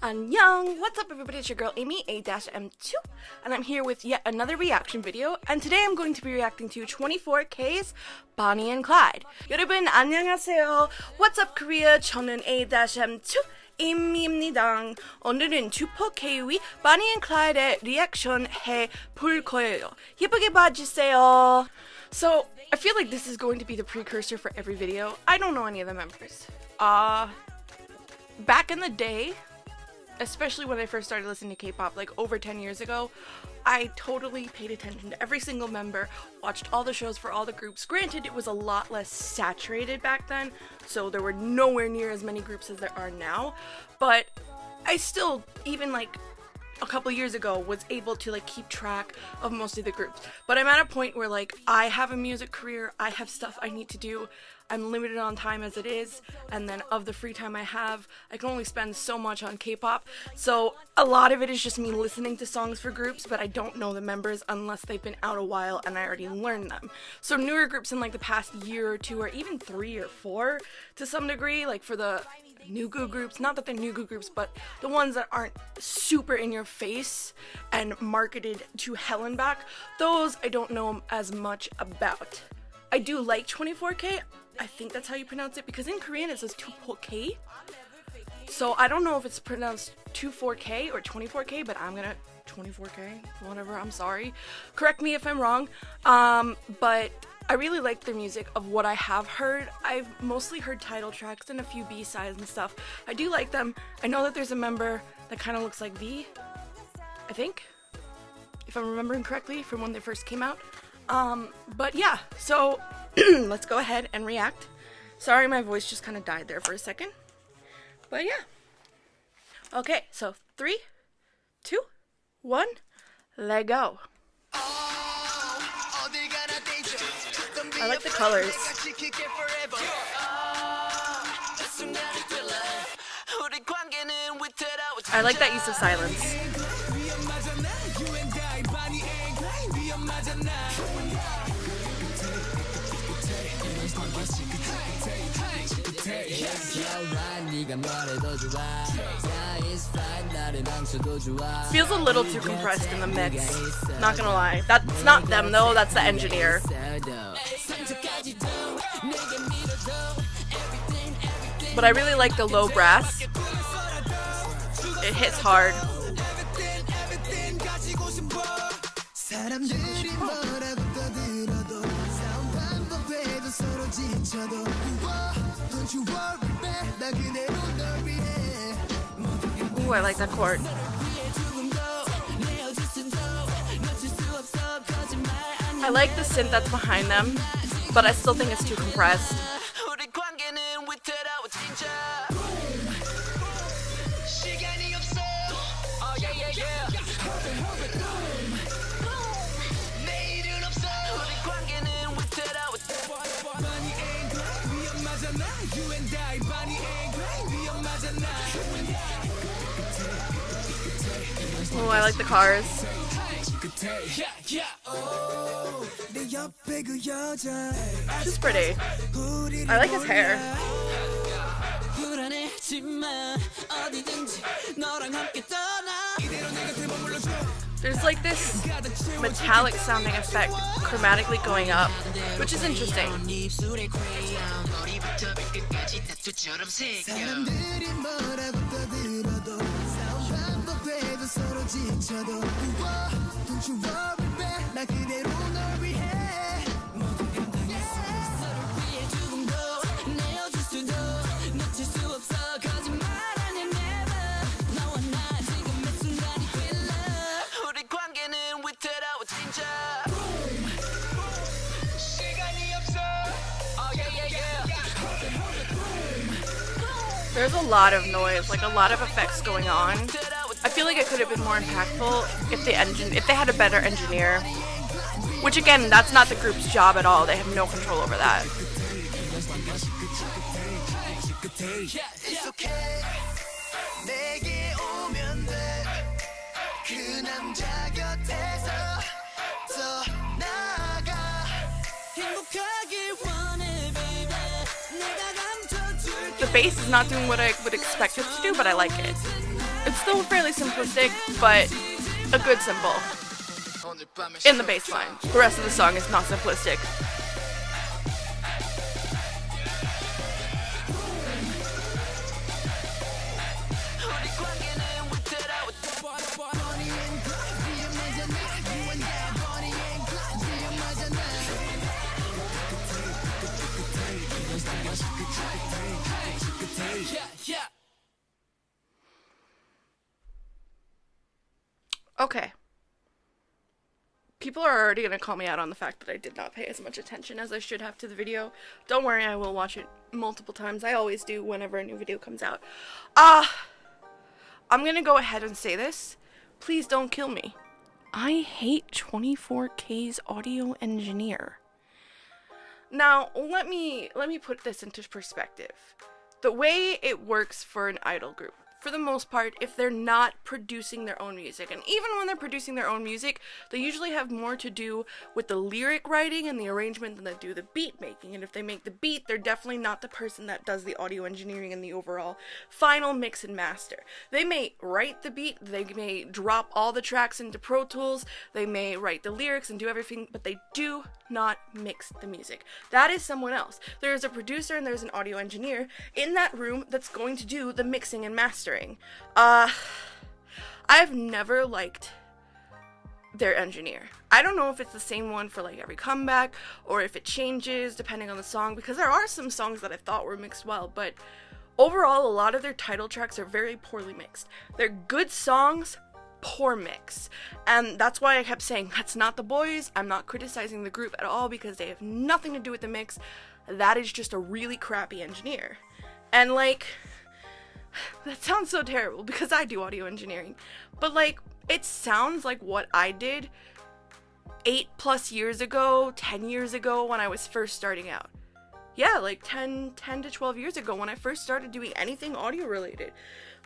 Annyeong! What's up everybody, it's your girl Amy, A-M2, and I'm here with yet another reaction video, and today I'm going to be reacting to 24K's Bonnie and Clyde. 여러분 안녕하세요. What's up Korea? 저는 A-M2 임입니다. 오늘은 투포케이 Bonnie and Clyde의 리액션 해볼 거예요. 예쁘게 봐주세요. So, I feel like this is going to be the precursor for every video. I don't know any of the members. Back in the day, especially when I first started listening to K-pop, like over 10 years ago, I totally paid attention to every single member, watched all the shows for all the groups. Granted, it was a lot less saturated back then, so there were nowhere near as many groups as there are now, but I still, even like a couple years ago, was able to like keep track of most of the groups. But I'm at a point where like I have a music career, I have stuff I need to do, I'm limited on time as it is, and then of the free time I have, I can only spend so much on K-pop. So a lot of it is just me listening to songs for groups, but I don't know the members unless they've been out a while and I already learned them. So newer groups in like the past year or two, or even 3 or 4 to some degree, like for the new goo groups, not that they're new goo groups, but the ones that aren't super in your face and marketed to hell and back, those I don't know as much about. I do like 24K, I think that's how you pronounce it, because in Korean it says 투포케이, so I don't know if it's pronounced 24K or 24K, but I'm gonna 24K, whatever, I'm sorry, correct me if I'm wrong, but I really like their music. Of what I have heard, I've mostly heard title tracks and a few B-sides and stuff. I do like them. I know that there's a member that kind of looks like V, I think, if I'm remembering correctly from when they first came out. But yeah, so let's go ahead and react. Sorry, my voice just kind of died there for a second. But yeah. Okay, so 3, 2, 1, let go. I like the colors. I like that use of silence. Feels a little too compressed in the mix. Not gonna lie. That's not them though, that's the engineer. But I really like the low brass. It hits hard. Ooh, I like that chord. I like the synth that's behind them, but I still think it's too compressed. Oh, I like the cars. She's pretty. I like his hair. There's like this metallic sounding effect chromatically going up, which is interesting. There's a lot of noise, like a lot of effects going on. I feel like it could have been more impactful if they had a better engineer. Which again, that's not the group's job at all. They have no control over that. The bass is not doing what I would expect it to do, but I like it. It's still fairly simplistic, but a good symbol in the bass line. The rest of the song is not simplistic. Okay. People are already gonna call me out on the fact that I did not pay as much attention as I should have to the video. Don't worry, I will watch it multiple times. I always do whenever a new video comes out. I'm gonna go ahead and say this. Please don't kill me. I hate 24K's audio engineer. Now, let me put this into perspective. The way it works for an idol group, for the most part, if they're not producing their own music, and even when they're producing their own music, they usually have more to do with the lyric writing and the arrangement than they do the beat making. And if they make the beat, they're definitely not the person that does the audio engineering and the overall final mix and master. They may write the beat, they may drop all the tracks into Pro Tools, they may write the lyrics and do everything, but they do not mix the music. That is someone else. There is a producer and there's an audio engineer in that room that's going to do the mixing and mastering. I've never liked their engineer. I don't know if it's the same one for like every comeback or if it changes depending on the song, because there are some songs that I thought were mixed well, but overall a lot of their title tracks are very poorly mixed. They're good songs, poor mix. And that's why I kept saying that's not the boys. I'm not criticizing the group at all because they have nothing to do with the mix. That is just a really crappy engineer. And like, that sounds so terrible because I do audio engineering, but like, it sounds like what I did 8+ years ago, 10 years ago when I was first starting out. Yeah, like 10 to 12 years ago when I first started doing anything audio related.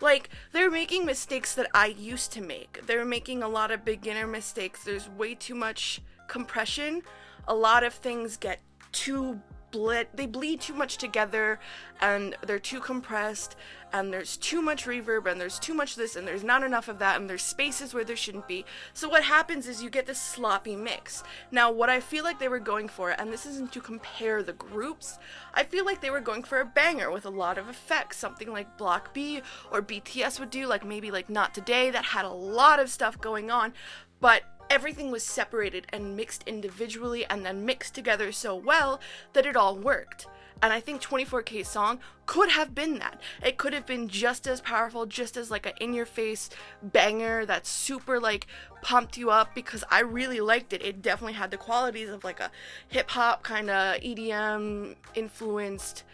Like, they're making mistakes that I used to make. They're making a lot of beginner mistakes. There's way too much compression. A lot of things get too they bleed too much together, and they're too compressed, and there's too much reverb, and there's too much this, and there's not enough of that, and there's spaces where there shouldn't be. So what happens is you get this sloppy mix. Now, what I feel like they were going for, and this isn't to compare the groups, I feel like they were going for a banger with a lot of effects, something like Block B or BTS would do, like maybe like Not Today, that had a lot of stuff going on, but everything was separated and mixed individually and then mixed together so well that it all worked. And I think 24K's song could have been that. It could have been just as powerful, just as like an in-your-face banger that super like pumped you up, because I really liked it. It definitely had the qualities of like a hip-hop kind of EDM influenced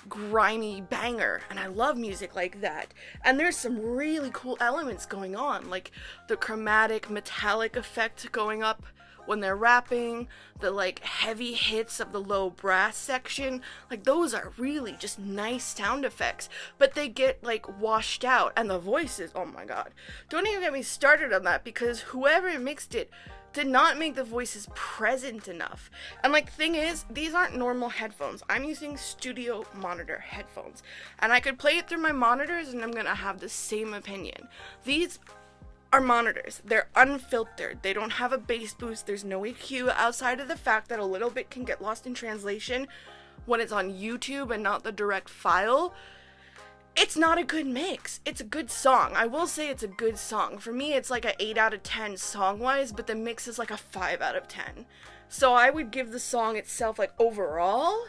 grimy banger, and I love music like that. And there's some really cool elements going on, like the chromatic metallic effect going up when they're rapping, the like heavy hits of the low brass section, like those are really just nice sound effects, but they get like washed out. And the voices, oh my god, don't even get me started on that, because whoever mixed it did not make the voices present enough. And like, thing is, these aren't normal headphones. I'm using studio monitor headphones, and I could play it through my monitors and I'm gonna have the same opinion. These are monitors. They're unfiltered. They don't have a bass boost. There's no EQ outside of the fact that a little bit can get lost in translation when it's on YouTube and not the direct file. It's not a good mix. It's a good song. I will say it's a good song. For me, it's like an 8 out of 10 song-wise, but the mix is like a 5 out of 10. So I would give the song itself, like, overall,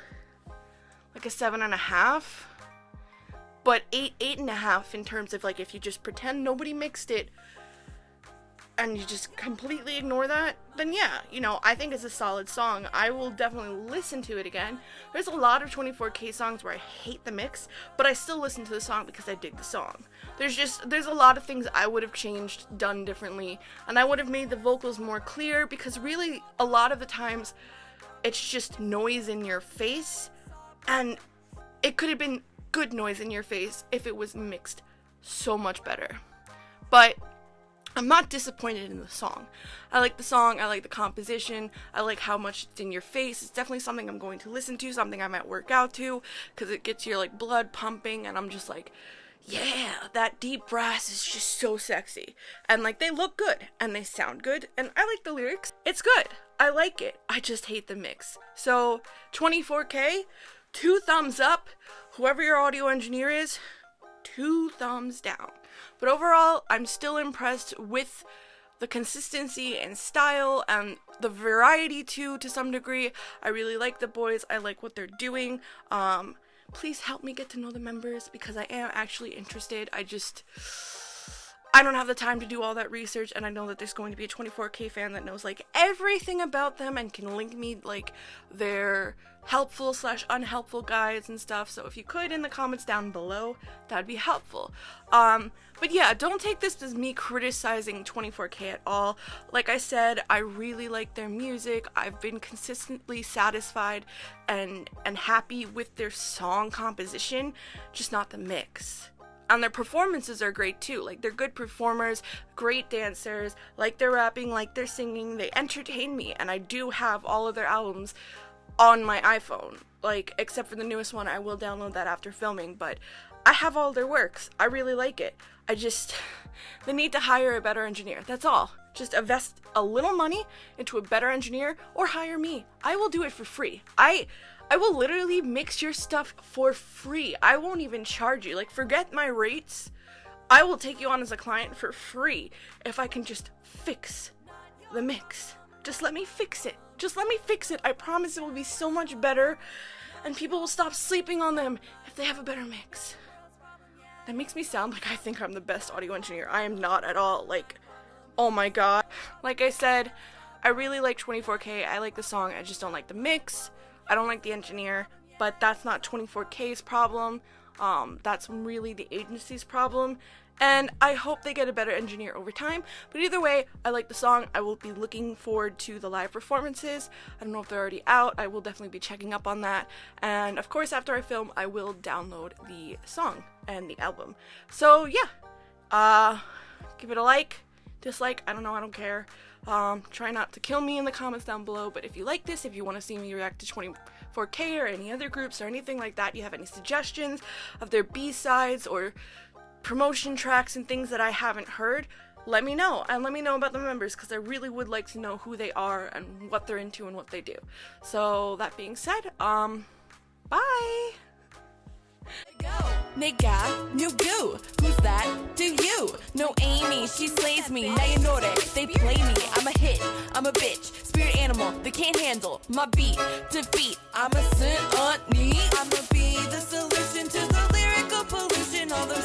like a 7.5. But 8.5 in terms of, like, if you just pretend nobody mixed it and you just completely ignore that, then yeah, you know, I think it's a solid song. I will definitely listen to it again. There's a lot of 24K songs where I hate the mix, but I still listen to the song because I dig the song. There's a lot of things I would have changed, done differently, and I would have made the vocals more clear, because really, a lot of the times, it's just noise in your face, and it could have been good noise in your face if it was mixed so much better. But I'm not disappointed in the song. I like the song, I like the composition, I like how much it's in your face. It's definitely something I'm going to listen to, something I might work out to, because it gets your like blood pumping, and I'm just like, yeah, that deep brass is just so sexy. And like they look good and they sound good and I like the lyrics. It's good. I like it. I just hate the mix. So 24K, 2 thumbs up. Whoever your audio engineer is, 2 thumbs down. But overall, I'm still impressed with the consistency and style and the variety too, to some degree. I really like the boys. I like what they're doing. Please help me get to know the members because I am actually interested. I don't have the time to do all that research, and I know that there's going to be a 24K fan that knows like everything about them and can link me like their helpful / unhelpful guides and stuff. So if you could in the comments down below, that'd be helpful. But yeah, don't take this as me criticizing 24K at all. Like I said, I really like their music. I've been consistently satisfied and happy with their song composition, just not the mix. And their performances are great too. Like, they're good performers, great dancers, like their rapping, like their singing. They entertain me, and I do have all of their albums on my iPhone. Like, except for the newest one, I will download that after filming, but I have all their works. I really like it. They need to hire a better engineer. That's all. Just invest a little money into a better engineer or hire me. I will do it for free. I will literally mix your stuff for free. I won't even charge you. Like, forget my rates. I will take you on as a client for free if I can just fix the mix. Just let me fix it. Just let me fix it. I promise it will be so much better, and people will stop sleeping on them if they have a better mix. That makes me sound like I think I'm the best audio engineer. I am not at all. Like, oh my god. Like I said, I really like 24K. I like the song. I just don't like the mix. I don't like the engineer, but that's not 24K's problem. That's really the agency's problem, and I hope they get a better engineer over time. But either way, I like the song. I will be looking forward to the live performances. I don't know if they're already out. I will definitely be checking up on that, and of course after I film, I will download the song and the album. So yeah, give it a like, dislike, I don't know, I don't care. Try not to kill me in the comments down below, but if you like this, if you want to see me react to 24K or any other groups or anything like that, you have any suggestions of their B-sides or promotion tracks and things that I haven't heard, let me know, and let me know about the members, because I really would like to know who they are and what they're into and what they do. So that being said, bye! Nigga, new goo. Who's that? Do you? No Amy, she slays me. Now you know that they play me. I'm a hit, I'm a bitch, spirit animal. They can't handle my beat. Defeat, I'm a sin on knee. I'ma be the solution to the lyrical pollution. All them